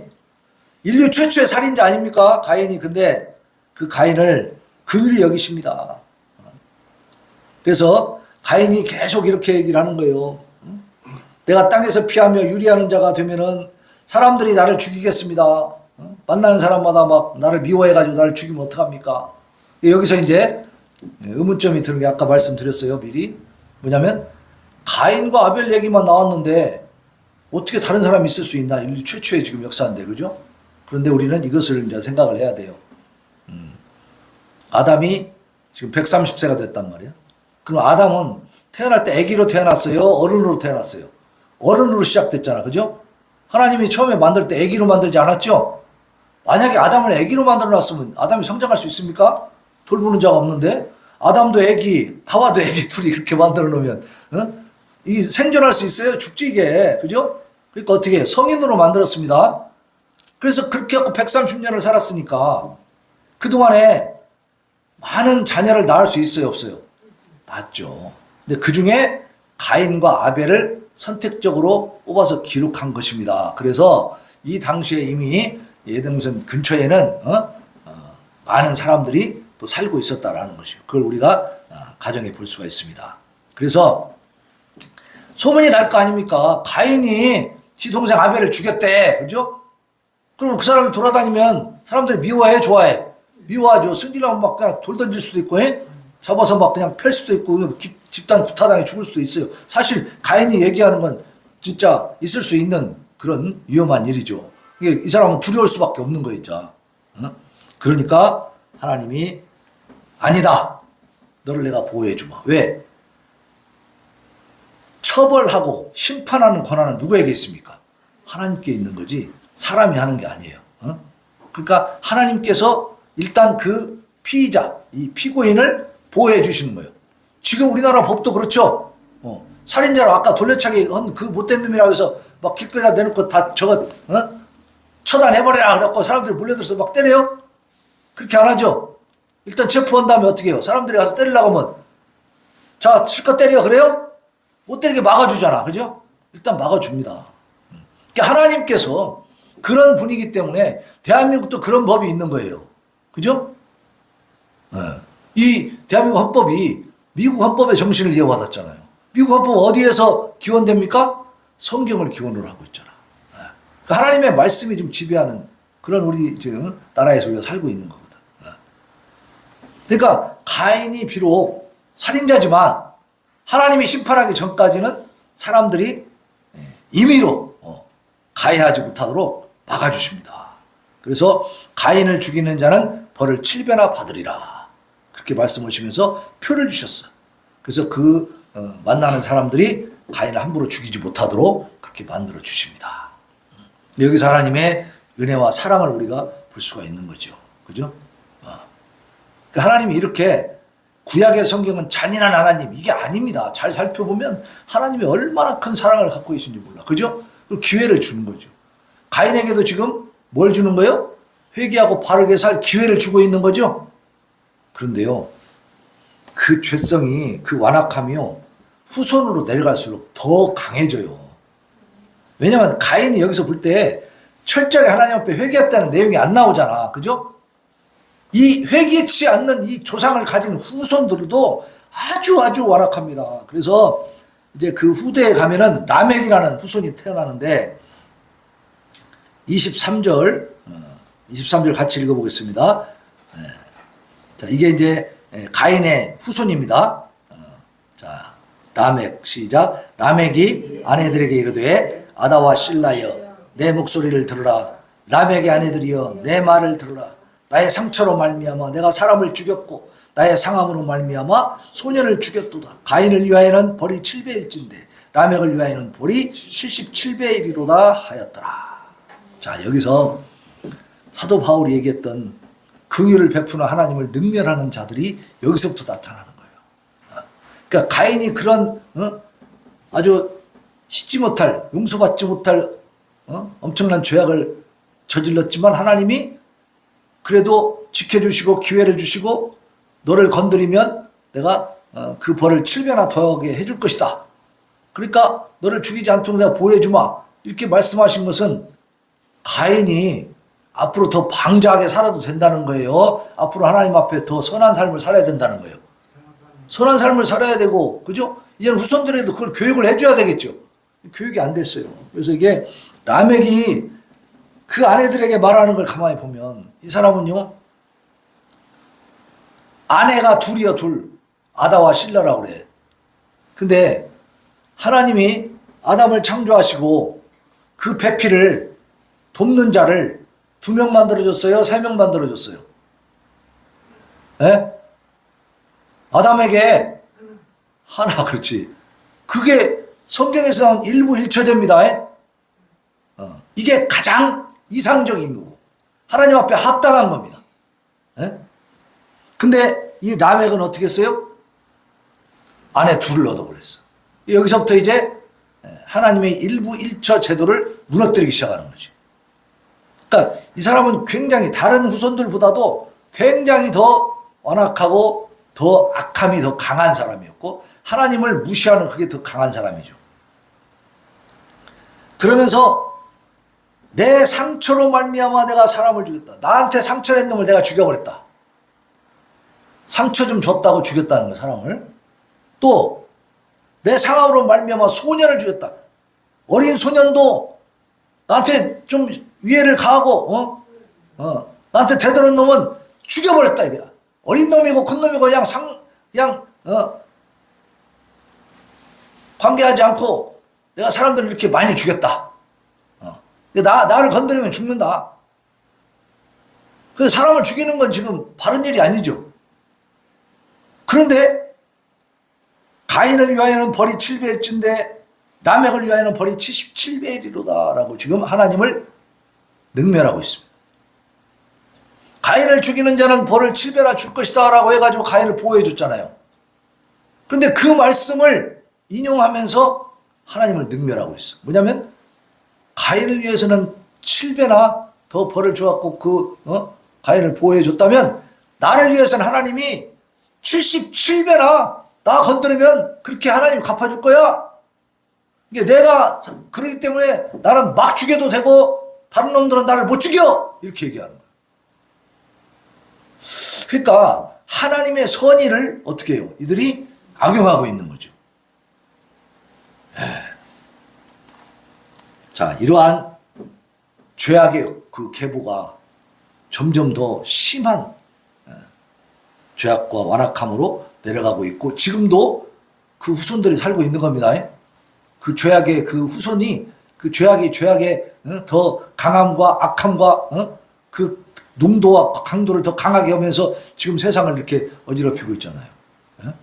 인류 최초의 살인자 아닙니까? 가인이. 근데 그 가인을 긍휼히 여기십니다. 그래서 가인이 계속 이렇게 얘기를 하는 거예요. 내가 땅에서 피하며 유리하는 자가 되면은 사람들이 나를 죽이겠습니다. 만나는 사람마다 막 나를 미워해가지고 나를 죽이면 어떡합니까? 여기서 이제 의문점이 드는 게 아까 말씀드렸어요, 미리. 뭐냐면 가인과 아벨 얘기만 나왔는데 어떻게 다른 사람이 있을 수 있나? 인류 최초의 지금 역사인데, 그죠? 그런데 우리는 이것을 이제 생각을 해야 돼요. 아담이 지금 130세가 됐단 말이야. 그럼 아담은 태어날 때 아기로 태어났어요? 어른으로 태어났어요? 어른으로 시작됐잖아, 그죠? 하나님이 처음에 만들 때 아기로 만들지 않았죠? 만약에 아담을 아기로 만들어 놨으면 아담이 성장할 수 있습니까? 돌보는 자가 없는데 아담도 아기, 하와도 아기 둘이 그렇게 만들어 놓으면 이 생존할 수 있어요? 죽지 이게, 그죠? 그러니까 어떻게 성인으로 만들었습니다. 그래서 그렇게 하고 130년을 살았으니까 그동안에 많은 자녀를 낳을 수 있어요, 없어요? 낳았죠. 근데 그 중에 가인과 아벨을 선택적으로 뽑아서 기록한 것입니다. 그래서 이 당시에 이미 에덴동산 근처에는 많은 사람들이 또 살고 있었다라는 것이에요. 그걸 우리가 가정해 볼 수가 있습니다. 그래서 소문이 날 거 아닙니까? 가인이 지 동생 아벨을 죽였대, 그죠? 그럼 그 사람이 돌아다니면 사람들이 미워해, 좋아해? 미워하죠. 승질나면 막 그냥 돌 던질 수도 있고, 잡아서 막 그냥 펼 수도 있고, 집단 구타당해 죽을 수도 있어요. 사실 가인이 얘기하는 건 진짜 있을 수 있는 그런 위험한 일이죠. 이게 이 사람은 두려울 수밖에 없는 거있죠. 그러니까 하나님이 아니다. 너를 내가 보호해 주마. 왜? 처벌하고 심판하는 권한은 누구에게 있습니까? 하나님께 있는 거지 사람이 하는 게 아니에요. 그러니까 하나님께서 일단 그 피의자, 이 피고인을 보호해 주시는 거예요. 지금 우리나라 법도 그렇죠. 살인자로 아까 돌려차기 한 그 못된 놈이라고 해서 막 길거리에다 내놓고 다 저거 처단해버려라 그래갖고 사람들이 몰려들어서 막 때려요? 그렇게 안 하죠. 일단 체포한 다음에 어떻게 해요? 사람들이 가서 때리려고 하면 자 실컷 때려 그래요? 못 때리게 막아주잖아, 그죠? 일단 막아줍니다. 그러니까 하나님께서 그런 분위기 때문에 대한민국도 그런 법이 있는 거예요. 그죠? 이 대한민국 헌법이 미국 헌법의 정신을 이어받았잖아요. 미국 헌법 어디에서 기원됩니까? 성경을 기원으로 하고 있잖아. 그러니까 하나님의 말씀이 좀 지배하는 그런 우리 지금 나라에서 우리가 살고 있는 거거든. 그러니까 가인이 비록 살인자지만 하나님이 심판하기 전까지는 사람들이 임의로 가해하지 못하도록 막아주십니다. 그래서 가인을 죽이는 자는 벌을 7배나 받으리라. 그렇게 말씀하시면서 표를 주셨어. 그래서 만나는 사람들이 가인을 함부로 죽이지 못하도록 그렇게 만들어 주십니다. 여기서 하나님의 은혜와 사랑을 우리가 볼 수가 있는 거죠. 그죠? 그러니까 하나님이 이렇게 구약의 성경은 잔인한 하나님, 이게 아닙니다. 잘 살펴보면 하나님이 얼마나 큰 사랑을 갖고 계신지 몰라. 그죠? 그리고 기회를 주는 거죠. 가인에게도 지금 뭘 주는 거예요? 회개하고 바르게 살 기회를 주고 있는 거죠. 그런데요, 그 죄성이, 그 완악함이요, 후손으로 내려갈수록 더 강해져요. 왜냐하면 가인이 여기서 볼 때 철저하게 하나님 앞에 회개했다는 내용이 안 나오잖아. 그죠? 이 회개치 않는 이 조상을 가진 후손들도 아주 완악합니다. 그래서 이제 그 후대에 가면은 라멕이라는 후손이 태어나는데 23절 같이 읽어보겠습니다. 자, 이게 이제 가인의 후손입니다. 자, 라멕 시작. 라멕이 아내들에게 이르되 아다와 실라여 내 목소리를 들으라. 라멕의 아내들이여 내 말을 들으라. 나의 상처로 말미암아 내가 사람을 죽였고 나의 상함으로 말미암아 소년을 죽였도다. 가인을 위하여는 벌이 7배일진데 라멕을 위하여는 벌이 77배이리로다 하였더라. 자, 여기서 사도 바울이 얘기했던 긍휼을 베푸는 하나님을 능멸하는 자들이 여기서부터 나타나는 거예요. 그러니까 가인이 그런 아주 씻지 못할, 용서받지 못할 엄청난 죄악을 저질렀지만 하나님이 그래도 지켜주시고 기회를 주시고 너를 건드리면 내가 그 벌을 7배나 더하게 해줄 것이다. 그러니까 너를 죽이지 않도록 내가 보호해주마. 이렇게 말씀하신 것은 가인이 앞으로 더 방자하게 살아도 된다는 거예요. 앞으로 하나님 앞에 더 선한 삶을 살아야 된다는 거예요. 선한 삶을 살아야 되고, 그죠? 이제는 후손들에도 그걸 교육을 해줘야 되겠죠. 교육이 안 됐어요. 그래서 이게 라멕이 그 아내들에게 말하는 걸 가만히 보면 이 사람은요, 아내가 둘이요, 둘. 아다와 실라라고 그래. 근데 하나님이 아담을 창조하시고 그 배필을 돕는 자를 2명 만들어줬어요? 3명 만들어줬어요? 예? 아담에게 하나, 그렇지. 그게 성경에서 나온 일부 일처제입니다. 이게 가장 이상적인 거고 하나님 앞에 합당한 겁니다. 근데 이 라멕은 어떻게 했어요? 아내 둘을 얻어버렸어. 여기서부터 이제 하나님의 일부 일처 제도를 무너뜨리기 시작하는 거지. 그러니까 이 사람은 굉장히 다른 후손들보다도 굉장히 더 완악하고 더 악함이 더 강한 사람이었고 하나님을 무시하는 그게 더 강한 사람이죠. 그러면서 내 상처로 말미암아 내가 사람을 죽였다. 나한테 상처를 낸 놈을 내가 죽여버렸다. 상처 좀 줬다고 죽였다는 거야, 사람을. 또 내 상함으로 말미암아 소년을 죽였다. 어린 소년도 나한테 좀 위해를 가하고 나한테 대드는 놈은 죽여버렸다 이거야. 어린 놈이고 큰 놈이고 그냥 관계하지 않고 내가 사람들을 이렇게 많이 죽였다. 나를 건드리면 죽는다. 그래서 사람을 죽이는 건 지금 바른 일이 아니죠. 그런데 가인을 위하여는 벌이 7배일진데 라멕을 위하여는 벌이 77배이리로다 라고 지금 하나님을 능멸하고 있습니다. 가인을 죽이는 자는 벌을 7배나 줄 것이다 라고 해가지고 가인을 보호해 줬잖아요. 그런데 그 말씀을 인용하면서 하나님을 능멸하고 있어. 뭐냐면 가인을 위해서는 7배나 더 벌을 주었고 가인을 보호해 줬다면 나를 위해서는 하나님이 77배나 나 건드리면 그렇게 하나님 갚아줄 거야. 이게 내가 그러기 때문에 나는 막 죽여도 되고 다른 놈들은 나를 못 죽여 이렇게 얘기하는 거야. 그러니까 하나님의 선의를 어떻게 해요? 이들이 악용하고 있는 거죠. 자, 이러한 죄악의 그 계보가 점점 더 심한 죄악과 완악함으로 내려가고 있고 지금도 그 후손들이 살고 있는 겁니다. 그 죄악의 그 후손이 그 죄악의 더 강함과 악함과 그 농도와 강도를 더 강하게 하면서 지금 세상을 이렇게 어지럽히고 있잖아요. 예?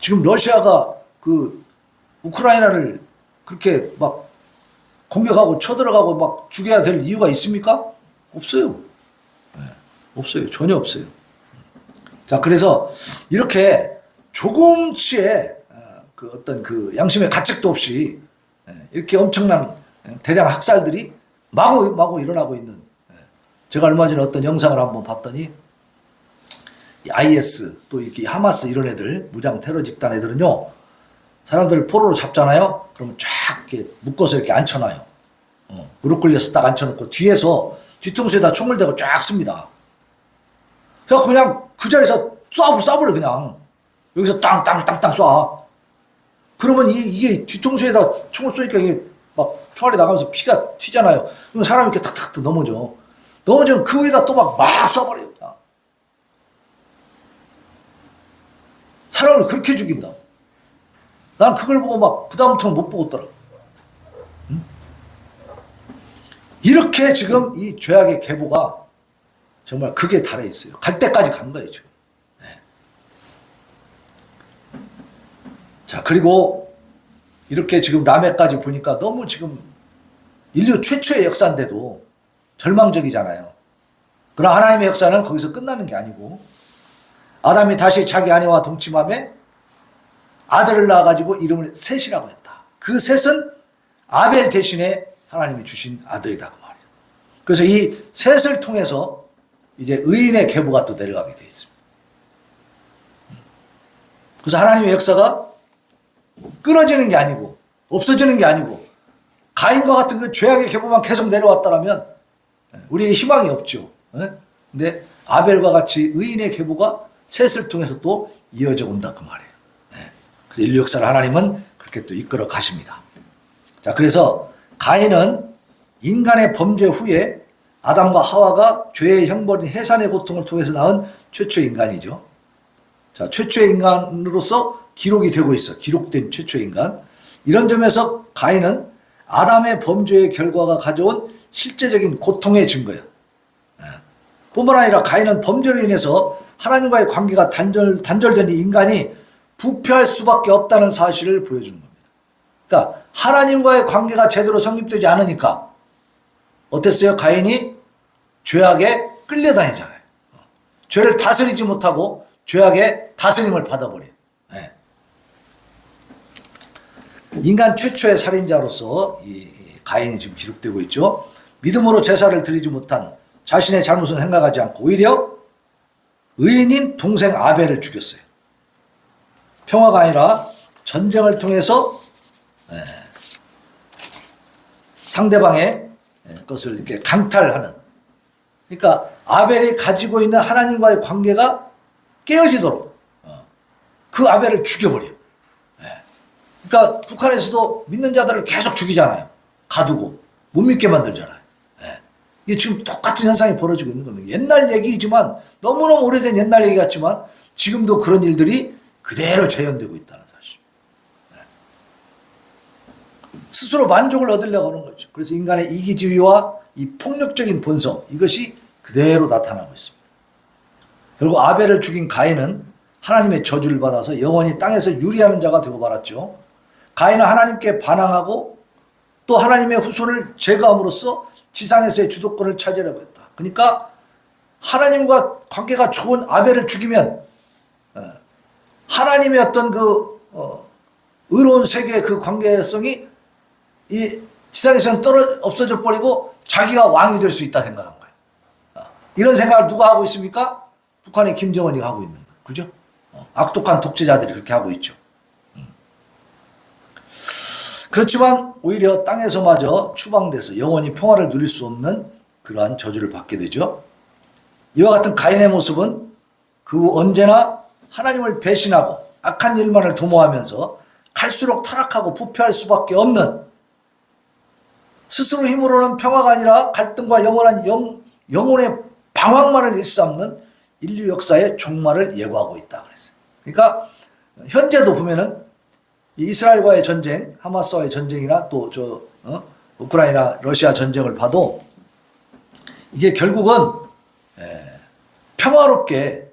지금 러시아가 그 우크라이나를 그렇게 막 공격하고 쳐들어가고 막 죽여야 될 이유가 있습니까? 없어요. 예, 없어요. 전혀 없어요. 자, 그래서 이렇게 조금치의 그 어떤 그 양심의 가책도 없이 이렇게 엄청난 대량 학살들이 마구 일어나고 있는, 제가 얼마 전에 어떤 영상을 한번 봤더니 IS 또 이렇게 하마스 이런 애들 무장 테러 집단 애들은요, 사람들 포로로 잡잖아요. 그러면 쫙 이렇게 묶어서 이렇게 앉혀놔요. 무릎 꿇려서 딱 앉혀놓고 뒤에서 뒤통수에다 총을 대고 쫙 씁니다. 그냥 그 자리에서 쏴버려 그냥. 여기서 땅땅땅땅 쏴. 그러면 이게 뒤통수에다 총을 쏘니까 이게 막 총알이 나가면서 피가 튀잖아요. 그러면 사람이 이렇게 탁탁 넘어져. 넘어지면 그 위에다 또 막 쏴버려요. 그냥. 사람을 그렇게 죽인다. 난 그걸 보고 막 그다음부터는 못 보겠더라고. 응? 이렇게 지금 이 죄악의 계보가 정말 극에 달해 있어요. 갈 때까지 간 거예요 지금. 네. 자, 그리고 이렇게 지금 라멕까지 보니까 너무 지금 인류 최초의 역사인데도 절망적이잖아요. 그러나 하나님의 역사는 거기서 끝나는 게 아니고, 아담이 다시 자기 아내와 동침함에 아들을 낳아가지고 이름을 셋이라고 했다. 그 셋은 아벨 대신에 하나님이 주신 아들이다 그 말이에요. 그래서 이 셋을 통해서 이제 의인의 계보가 또 내려가게 되어 있습니다. 그래서 하나님의 역사가 끊어지는 게 아니고 없어지는 게 아니고 가인과 같은 그 죄악의 계보만 계속 내려왔다라면 우리에게 희망이 없죠. 근데 아벨과 같이 의인의 계보가 셋을 통해서 또 이어져 온다 그 말이에요. 그래서 인류 역사를 하나님은 그렇게 또 이끌어 가십니다. 자, 그래서 가인은 인간의 범죄 후에 아담과 하와가 죄의 형벌인 해산의 고통을 통해서 낳은 최초의 인간이죠. 자, 최초의 인간으로서 기록이 되고 있어. 기록된 최초의 인간. 이런 점에서 가인은 아담의 범죄의 결과가 가져온 실제적인 고통의 증거야. 뿐만 아니라 가인은 범죄로 인해서 하나님과의 관계가 단절된 이 인간이 부패할 수밖에 없다는 사실을 보여주는 겁니다. 그러니까 하나님과의 관계가 제대로 성립되지 않으니까 어땠어요? 가인이 죄악에 끌려다니잖아요. 죄를 다스리지 못하고 죄악의 다스림을 받아버려요. 네. 인간 최초의 살인자로서 이 가인이 지금 기록되고 있죠. 믿음으로 제사를 드리지 못한 자신의 잘못은 생각하지 않고 오히려 의인인 동생 아벨을 죽였어요. 평화가 아니라 전쟁을 통해서 상대방의 것을 이렇게 강탈하는, 그러니까 아벨이 가지고 있는 하나님과의 관계가 깨어지도록 그 아벨을 죽여버려요. 그러니까 북한에서도 믿는 자들을 계속 죽이잖아요. 가두고 못 믿게 만들잖아요. 이게 지금 똑같은 현상이 벌어지고 있는 겁니다. 옛날 얘기지만, 너무너무 오래된 옛날 얘기 같지만 지금도 그런 일들이 그대로 재현되고 있다는 사실. 스스로 만족을 얻으려고 하는 거죠. 그래서 인간의 이기주의와 이 폭력적인 본성, 이것이 그대로 나타나고 있습니다. 결국 아벨을 죽인 가인은 하나님의 저주를 받아서 영원히 땅에서 유리하는 자가 되고 말았죠. 가인은 하나님께 반항하고 또 하나님의 후손을 제거함으로써 지상에서의 주도권을 차지하려고 했다. 그러니까 하나님과 관계가 좋은 아벨을 죽이면 하나님의 어떤 그 의로운 세계의 그 관계성이 이 지상에서는 없어져 버리고 자기가 왕이 될 수 있다 생각한 거예요. 이런 생각을 누가 하고 있습니까? 북한의 김정은이 하고 있는 거예요. 그죠? 악독한 독재자들이 그렇게 하고 있죠. 그렇지만 오히려 땅에서마저 추방돼서 영원히 평화를 누릴 수 없는 그러한 저주를 받게 되죠. 이와 같은 가인의 모습은 그 언제나 하나님을 배신하고 악한 일만을 도모하면서 갈수록 타락하고 부패할 수밖에 없는, 스스로 힘으로는 평화가 아니라 갈등과 영원한 영혼의 방황만을 일삼는 인류 역사의 종말을 예고하고 있다 그랬어요. 그러니까 현재도 보면은 이스라엘과의 전쟁, 하마스와의 전쟁이나 또 우크라이나 러시아 전쟁을 봐도 이게 결국은 평화롭게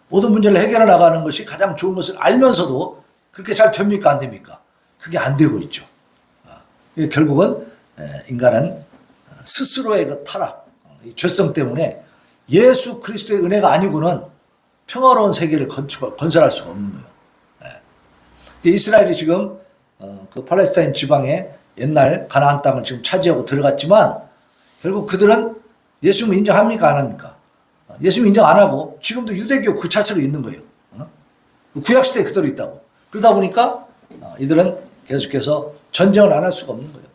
모든 문제를 해결해 나가는 것이 가장 좋은 것을 알면서도 그렇게 잘 됩니까? 안 됩니까? 그게 안 되고 있죠. 이게 결국은 인간은 스스로의 그 타락, 이 죄성 때문에 예수 그리스도의 은혜가 아니고는 평화로운 세계를 건설할 수가 없는 거예요. 이스라엘이 지금 그 팔레스타인 지방의 옛날 가나안 땅을 지금 차지하고 들어갔지만 결국 그들은 예수님을 인정합니까? 안 합니까? 예수님 인정 안 하고 지금도 유대교 그 자체로 있는 거예요. 구약시대에 그대로 있다고. 그러다 보니까 이들은 계속해서 전쟁을 안 할 수가 없는 거예요.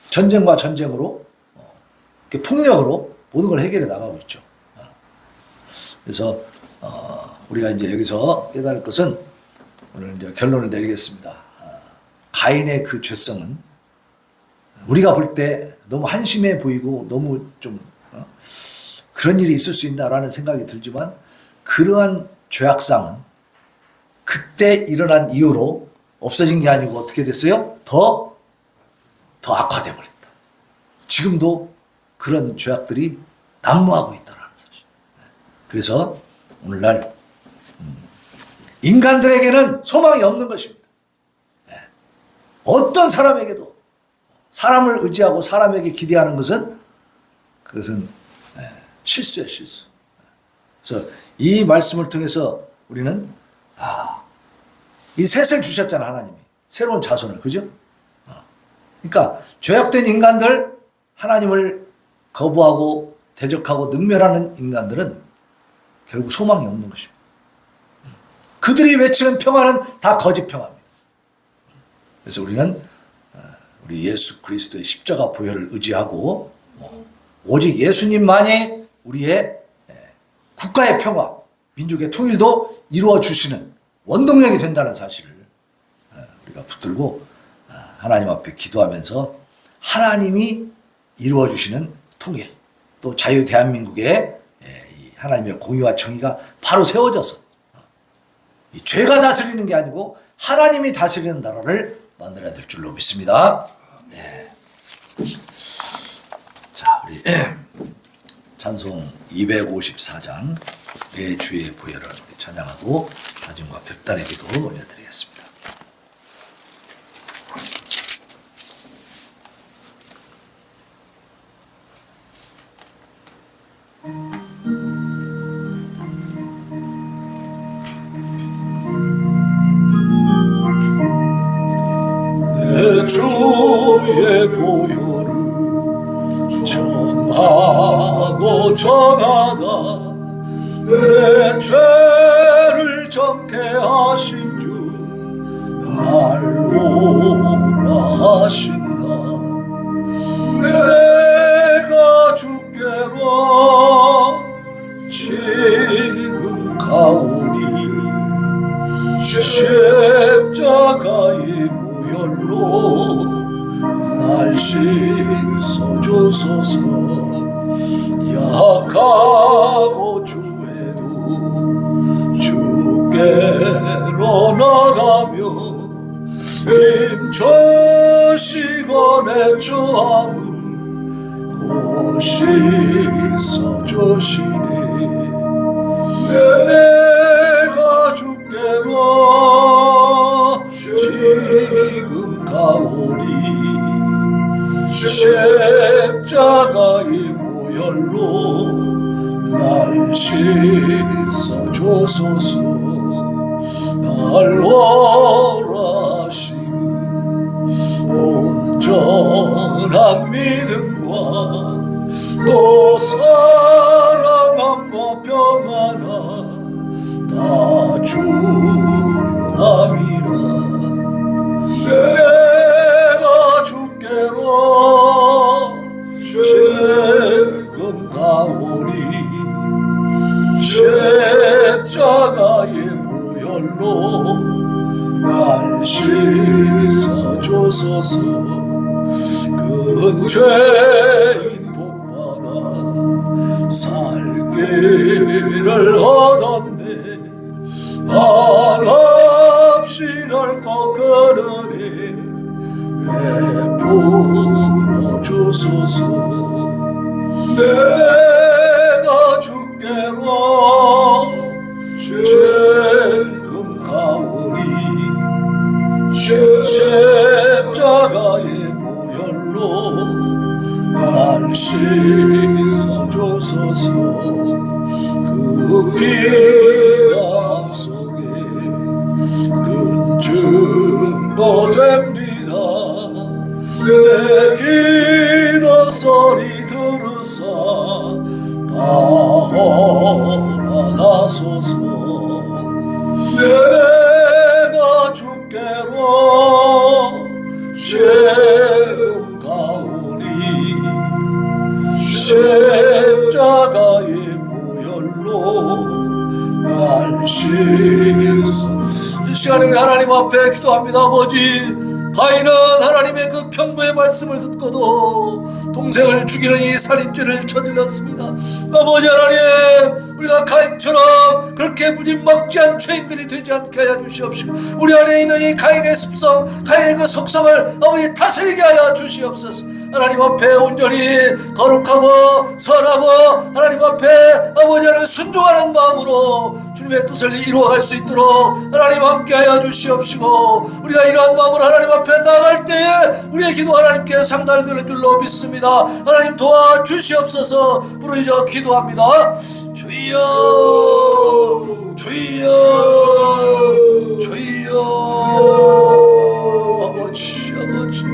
전쟁과 전쟁으로 폭력으로 모든 걸 해결해 나가고 있죠. 그래서 우리가 이제 여기서 깨달을 것은 오늘 이제 결론을 내리겠습니다. 가인의 그 죄성은 우리가 볼 때 너무 한심해 보이고 너무 좀 그런 일이 있을 수 있나라는 생각이 들지만 그러한 죄악상은 그때 일어난 이후로 없어진 게 아니고 어떻게 됐어요? 더 악화돼 버렸다. 지금도 그런 죄악들이 난무하고 있다는 사실. 그래서 오늘날 인간들에게는 소망이 없는 것입니다. 어떤 사람에게도 사람을 의지하고 사람에게 기대하는 것은 그것은 실수예요, 실수. 그래서 이 말씀을 통해서 우리는 이 셋을 주셨잖아, 하나님이. 새로운 자손을, 그죠? 그러니까 죄악된 인간들, 하나님을 거부하고 대적하고 능멸하는 인간들은 결국 소망이 없는 것입니다. 그들이 외치는 평화는 다 거짓 평화입니다. 그래서 우리는 우리 예수 그리스도의 십자가 보혈을 의지하고 오직 예수님만이 우리의 국가의 평화, 민족의 통일도 이루어 주시는 원동력이 된다는 사실을 우리가 붙들고 하나님 앞에 기도하면서 하나님이 이루어 주시는 통일, 또 자유 대한민국의 하나님의 공의와 정의가 바로 세워져서 이 죄가 다스리는 게 아니고 하나님이 다스리는 나라를 만들어야 될 줄로 믿습니다. 자, 우리 찬송 254장 내 주의 보혈을 우리 찬양하고 다짐과 결단의 기도 올려드리겠습니다. 내 주의 보혈을 전하고 전하다 내 죄를 적게 하신 주 날 오라 하신다. 내가 주께로 지금 가오니 십자가의 보혈로 날 씻어주소서. 약하고 주에도 주께로 나가며 힘주시고 내주함은 씻어주시니 내가 주께로 지금 가오니 십자가의 보혈로 날 씻어주소서. 날 오라 하시는 온전한 믿음과 또 사랑함과 평안함 다 주함이라. 내가 주께로 지금 가오니 십자가의 보혈로 날 씻어주소서. 큰 죄인 복받아 살 길을 얻었네. 한없이 날 꺾으니 베풀어 주소서. 있어줘서서 그 피감 속에 큰 증거 됩니다. 내 기도 소리 들으사 다 허락하소서. 내가 주께로 죄음 가오니 십자가의 보혈로 날 씻어. 이 시간에 우리 하나님 앞에 기도합니다. 아버지, 가인은 하나님의 그 경고의 말씀을 듣고도 동생을 죽이는 이 살인죄를 저질렀습니다. 아버지 하나님, 우리가 가인처럼 그렇게 무진막지한 죄인들이 되지 않게 하여 주시옵시고, 우리 안에 있는 이 가인의 습성, 가인의 그 속성을 아버지 다스리게 하여 주시옵소서. 하나님 앞에 온전히 거룩하고 선하고 하나님 앞에 아버지 하나님 순종하는 마음으로 주님의 뜻을 이루어갈 수 있도록 하나님 함께하여 주시옵시고, 우리가 이러한 마음으로 하나님 앞에 나아갈 때에 우리의 기도 하나님께 상달되는 줄로 믿습니다. 하나님 도와주시옵소서. 부르짖어 기도합니다. 주여, 주여, 주여. 아버지, 아버지.